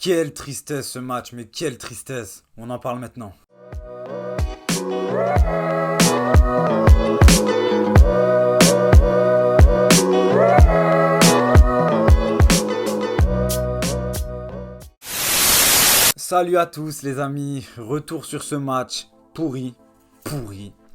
Quelle tristesse ce match, mais quelle tristesse. On en parle maintenant. Salut à tous les amis, retour sur ce match pourri.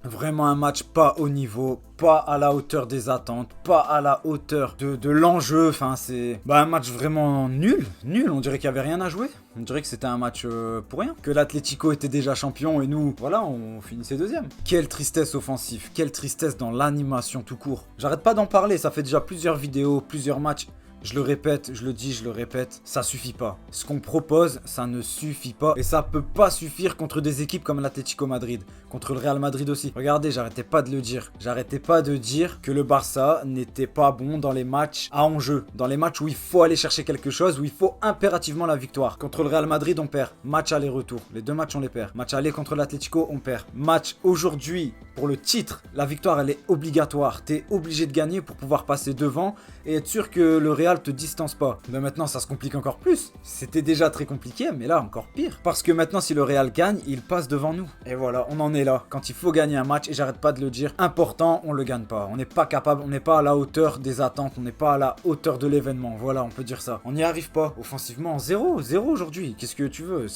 Vraiment un match pas au niveau, pas à la hauteur des attentes, pas à la hauteur de l'enjeu. Enfin, c'est un match vraiment nul. On dirait qu'il n'y avait rien à jouer. On dirait que c'était un match pour rien. Que l'Atlético était déjà champion et nous, voilà, on finissait deuxième. Quelle tristesse offensive, quelle tristesse dans l'animation tout court. J'arrête pas d'en parler, ça fait déjà plusieurs vidéos, plusieurs matchs. Je le répète, je le dis, je le répète, ça suffit pas. Ce qu'on propose, ça ne suffit pas. Et ça peut pas suffire contre des équipes comme l'Atlético Madrid. Contre le Real Madrid aussi. Regardez, j'arrêtais pas de le dire. J'arrêtais pas de dire que le Barça n'était pas bon dans les matchs à enjeu. Dans les matchs où il faut aller chercher quelque chose, où il faut impérativement la victoire. Contre le Real Madrid, on perd. Match aller-retour. Les deux matchs, on les perd. Match aller contre l'Atlético, on perd. Match aujourd'hui, pour le titre, la victoire, elle est obligatoire. T'es obligé de gagner pour pouvoir passer devant et être sûr que le Real te distance pas. Mais maintenant, ça se complique encore plus. C'était déjà très compliqué, mais là, encore pire. Parce que maintenant, si le Real gagne, il passe devant nous. Et voilà, on en est là. Quand il faut gagner un match, et j'arrête pas de le dire, important, on le gagne pas. On n'est pas capable, on n'est pas à la hauteur des attentes, on n'est pas à la hauteur de l'événement. Voilà, on peut dire ça. On n'y arrive pas. Offensivement, 0 aujourd'hui. Qu'est-ce que tu veux?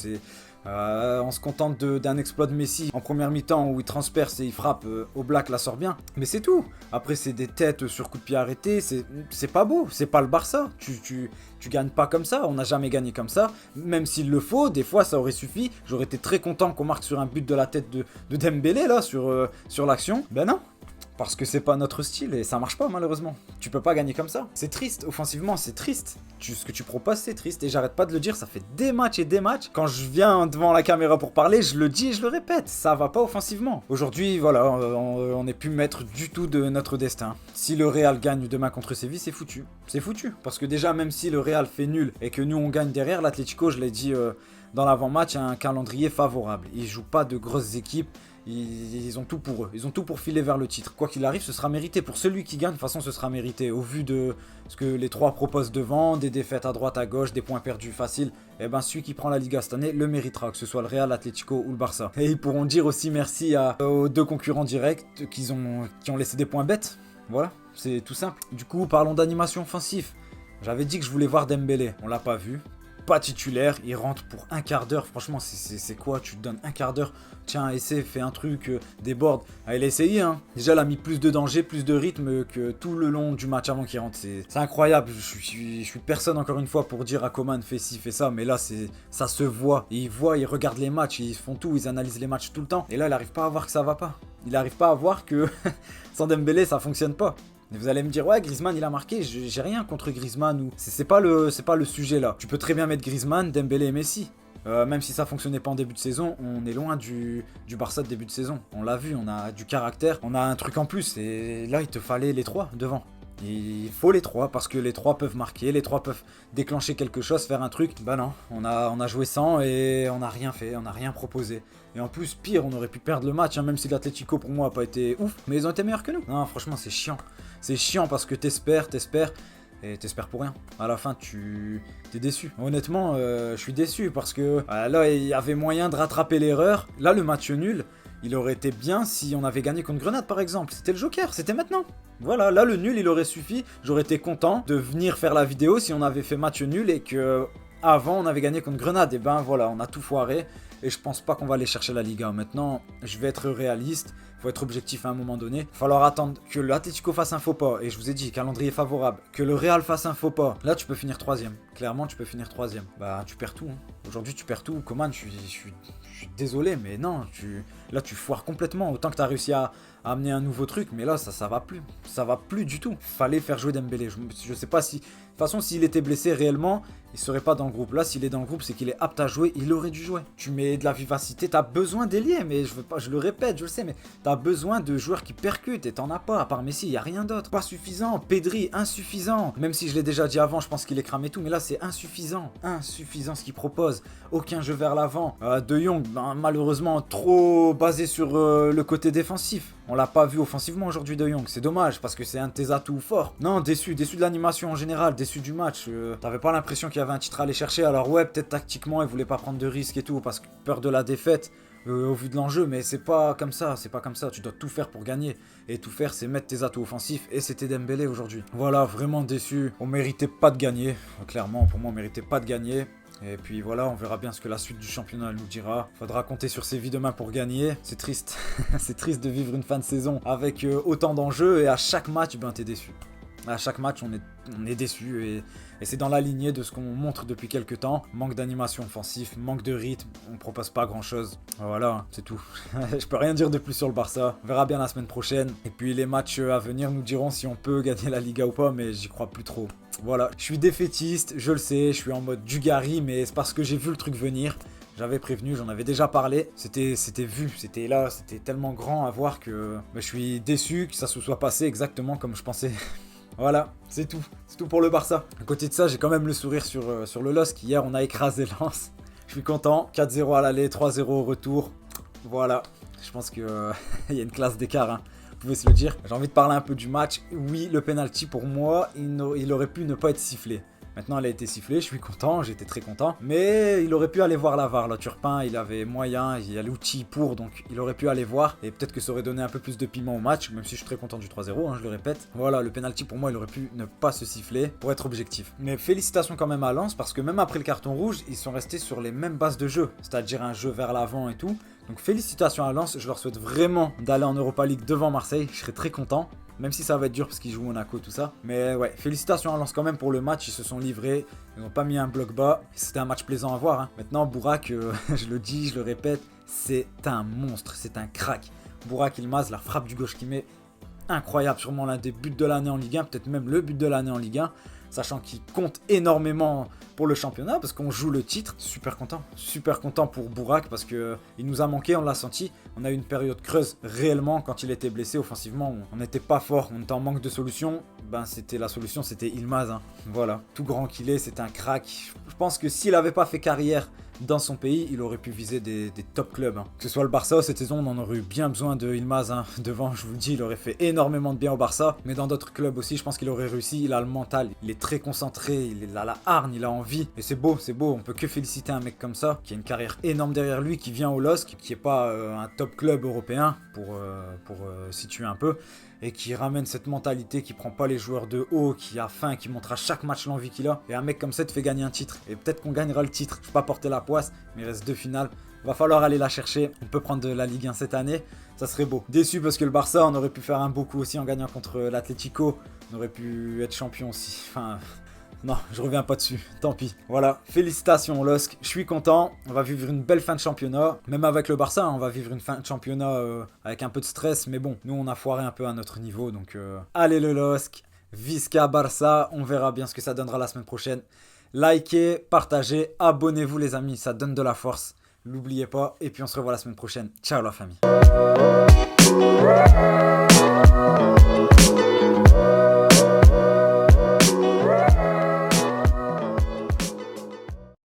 On se contente d'un exploit de Messi en première mi-temps où il transperce et il frappe au black, la sort bien. Mais c'est tout. Après, c'est des têtes sur coup de pied arrêté. C'est pas beau. C'est pas le Barça. Tu gagnes pas comme ça. On n'a jamais gagné comme ça. Même s'il le faut, des fois, ça aurait suffi. J'aurais été très content qu'on marque sur un but de la tête de Dembélé, là, sur l'action. Ben non. Parce que c'est pas notre style et ça marche pas malheureusement. Tu peux pas gagner comme ça. C'est triste, offensivement c'est triste. Ce que tu proposes c'est triste et j'arrête pas de le dire, ça fait des matchs et des matchs. Quand je viens devant la caméra pour parler, je le dis et je le répète, ça va pas offensivement. Aujourd'hui voilà, on n'est plus maître du tout de notre destin. Si le Real gagne demain contre Séville, c'est foutu. C'est foutu. Parce que déjà même si le Real fait nul et que nous on gagne derrière, l'Atlético, je l'ai dit dans l'avant-match, a un calendrier favorable. Ils jouent pas de grosses équipes. Ils ont tout pour eux, ils ont tout pour filer vers le titre. Quoi qu'il arrive, ce sera mérité. Pour celui qui gagne, de toute façon, ce sera mérité. Au vu de ce que les trois proposent devant, des défaites à droite, à gauche, des points perdus faciles, et ben celui qui prend la Liga cette année le méritera, que ce soit le Real, l'Atlético ou le Barça. Et ils pourront dire aussi merci aux deux concurrents directs qui ont laissé des points bêtes. Voilà, c'est tout simple. Du coup, parlons d'animation offensive. J'avais dit que je voulais voir Dembélé, on l'a pas vu. Pas titulaire, il rentre pour un quart d'heure. Franchement, c'est quoi? Tu te donnes un quart d'heure. Tiens, essaie, fais un truc, déborde. Ah, il a essayé, hein. Déjà, il a mis plus de danger, plus de rythme que tout le long du match avant qu'il rentre. C'est incroyable. Je suis personne, encore une fois, pour dire à Coman, fais ci, fais ça. Mais là, ça se voit. Et ils regardent les matchs, ils font tout, ils analysent les matchs tout le temps. Et là, il n'arrive pas à voir que ça va pas. Il n'arrive pas à voir que sans Dembélé, ça fonctionne pas. Et vous allez me dire, ouais, Griezmann il a marqué, j'ai rien contre Griezmann ou. C'est pas le sujet là. Tu peux très bien mettre Griezmann, Dembélé et Messi. Même si ça fonctionnait pas en début de saison, on est loin du Barça de début de saison. On l'a vu, on a du caractère, on a un truc en plus. Et là, il te fallait les trois devant. Il faut les trois parce que les trois peuvent marquer, les trois peuvent déclencher quelque chose, faire un truc. Bah non, on a joué sans et on n'a rien fait, on n'a rien proposé. Et en plus, pire, on aurait pu perdre le match, hein, même si l'Atlético pour moi n'a pas été ouf, mais ils ont été meilleurs que nous. Non, franchement, c'est chiant. C'est chiant parce que t'espères, et t'espères pour rien. À la fin, t'es déçu. Honnêtement, je suis déçu parce que là, il y avait moyen de rattraper l'erreur. Là, le match nul, il aurait été bien si on avait gagné contre Grenade, par exemple. C'était le Joker, c'était maintenant. Voilà, là, le nul, il aurait suffi. J'aurais été content de venir faire la vidéo si on avait fait match nul et que avant on avait gagné contre Grenade. Et ben voilà, on a tout foiré. Et je pense pas qu'on va aller chercher la Liga. Maintenant, je vais être réaliste. Faut être objectif à un moment donné. Il va falloir attendre que l'Atlético fasse un faux pas. Et je vous ai dit, calendrier favorable. Que le Real fasse un faux pas. Là, tu peux finir troisième. Clairement, tu peux finir troisième. Bah, tu perds tout. Hein. Aujourd'hui, tu perds tout. Coman, je suis désolé, mais non. Là, tu foires complètement. Autant que tu as réussi à amener un nouveau truc. Mais là, ça va plus. Ça va plus du tout. Fallait faire jouer Dembélé. Je sais pas si... De toute façon, s'il était blessé réellement, il serait pas dans le groupe. Là, s'il est dans le groupe, c'est qu'il est apte à jouer. Il aurait dû jouer. Tu mets de la vivacité. T'as besoin d'ailier. Mais je le répète, je le sais, mais t'as T'as besoin de joueurs qui percutent et t'en as pas. À part Messi, il n'y a rien d'autre. Pas suffisant. Pedri, insuffisant. Même si je l'ai déjà dit avant, je pense qu'il est cramé tout. Mais là, c'est insuffisant. Insuffisant ce qu'il propose. Aucun jeu vers l'avant. De Jong, malheureusement, trop basé sur le côté défensif. On l'a pas vu offensivement aujourd'hui de Jong. C'est dommage parce que c'est un de tes atouts forts. Non, déçu de l'animation en général. Déçu du match. T'avais pas l'impression qu'il y avait un titre à aller chercher. Alors ouais, peut-être tactiquement, il voulait pas prendre de risques et tout parce que peur de la défaite. Au vu de l'enjeu, mais c'est pas comme ça, tu dois tout faire pour gagner, et tout faire c'est mettre tes atouts offensifs, et c'était Dembélé aujourd'hui. Voilà, vraiment déçu, on méritait pas de gagner, clairement pour moi on méritait pas de gagner. Et puis voilà, on verra bien ce que la suite du championnat nous dira. Faudra compter sur ses vies demain pour gagner. C'est triste. C'est triste de vivre une fin de saison avec autant d'enjeux et à chaque match, ben t'es déçu. À chaque match, on est déçu et c'est dans la lignée de ce qu'on montre depuis quelques temps. Manque d'animation offensive, manque de rythme, on propose pas grand chose. Voilà, c'est tout. Je peux rien dire de plus sur le Barça. On verra bien la semaine prochaine. Et puis les matchs à venir nous diront si on peut gagner la Liga ou pas, mais j'y crois plus trop. Voilà, je suis défaitiste, je le sais, je suis en mode Dugarry, mais c'est parce que j'ai vu le truc venir. J'avais prévenu, j'en avais déjà parlé, c'était vu, c'était là, c'était tellement grand à voir que je suis déçu que ça se soit passé exactement comme je pensais. Voilà, c'est tout pour le Barça. À côté de ça, j'ai quand même le sourire sur le LOSC. Hier, on a écrasé Lens. Je suis content, 4-0 à l'aller, 3-0 au retour. Voilà, je pense qu'il y a une classe d'écart, hein. Vous pouvez se le dire. J'ai envie de parler un peu du match. Oui, le penalty pour moi, il aurait pu ne pas être sifflé. Maintenant, elle a été sifflée, je suis content, j'étais très content. Mais il aurait pu aller voir la VAR, là. Turpin, il avait moyen, il y a l'outil pour, donc il aurait pu aller voir. Et peut-être que ça aurait donné un peu plus de piment au match, même si je suis très content du 3-0, hein, je le répète. Voilà, le penalty pour moi, il aurait pu ne pas se siffler, pour être objectif. Mais félicitations quand même à Lens, parce que même après le carton rouge, ils sont restés sur les mêmes bases de jeu. C'est-à-dire un jeu vers l'avant et tout. Donc félicitations à Lens, je leur souhaite vraiment d'aller en Europa League devant Marseille, je serais très content. Même si ça va être dur parce qu'ils jouent Monaco, tout ça. Mais ouais, félicitations à Lens quand même pour le match. Ils se sont livrés. Ils n'ont pas mis un bloc bas. C'était un match plaisant à voir, hein. Maintenant, Bourak, je le dis, je le répète, c'est un monstre. C'est un crack. Bourak Yılmaz, la frappe du gauche qu'il met, incroyable. Sûrement l'un des buts de l'année en Ligue 1. Peut-être même le but de l'année en Ligue 1. Sachant qu'il compte énormément pour le championnat parce qu'on joue le titre. Super content pour Bourak parce qu'il nous a manqué, on l'a senti. On a eu une période creuse réellement quand il était blessé offensivement. On n'était pas fort, on était en manque de solutions. Ben la solution c'était Yılmaz, hein. Voilà, tout grand qu'il est, c'est un crack. Je pense que s'il n'avait pas fait carrière dans son pays, il aurait pu viser des top clubs, hein. Que ce soit le Barça cette saison, on en aurait eu bien besoin de Yılmaz, hein. Devant, je vous le dis, il aurait fait énormément de bien au Barça. Mais dans d'autres clubs aussi, je pense qu'il aurait réussi. Il a le mental, il est très concentré, il a la hargne, il a envie. Et c'est beau. On peut que féliciter un mec comme ça, qui a une carrière énorme derrière lui, qui vient au LOSC, qui n'est pas un top club européen, pour situer un peu. Et qui ramène cette mentalité, qui prend pas les joueurs de haut, qui a faim, qui montre à chaque match l'envie qu'il a. Et un mec comme ça te fait gagner un titre. Et peut-être qu'on gagnera le titre. Je vais pas porter la poisse, mais il reste 2 finales. Va falloir aller la chercher. On peut prendre de la Ligue 1 cette année. Ça serait beau. Déçu parce que le Barça, on aurait pu faire un beau coup aussi en gagnant contre l'Atlético. On aurait pu être champion aussi. Enfin... Non, je reviens pas dessus, tant pis. Voilà, félicitations LOSC, je suis content. On va vivre une belle fin de championnat. Même avec le Barça, on va vivre une fin de championnat avec un peu de stress. Mais bon, nous on a foiré un peu à notre niveau. Donc allez le LOSC, Visca Barça. On verra bien ce que ça donnera la semaine prochaine. Likez, partagez, abonnez-vous les amis, ça donne de la force. N'oubliez pas, et puis on se revoit la semaine prochaine. Ciao la famille.